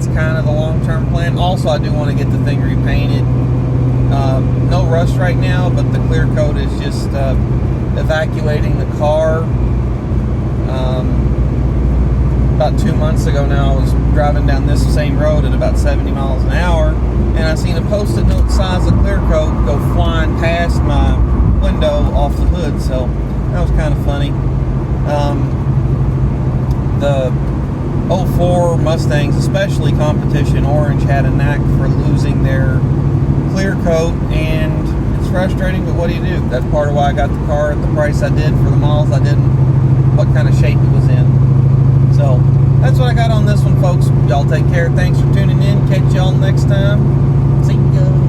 that's kind of the long-term plan. Also, I do want to get the thing repainted. No rush right now, but the clear coat is just evacuating the car. About 2 months ago now, I was driving down this same road at about 70 miles an hour, and I seen a post-it note size of clear coat go flying past my window off the hood, so that was kind of funny. The 04 Mustangs, especially Competition Orange, had a knack for losing their clear coat, and it's frustrating, but what do you do? That's part of why I got the car at the price I did for the miles I did and what kind of shape it was in. So that's what I got on this one, folks. Y'all take care. Thanks for tuning in. Catch y'all next time. See ya.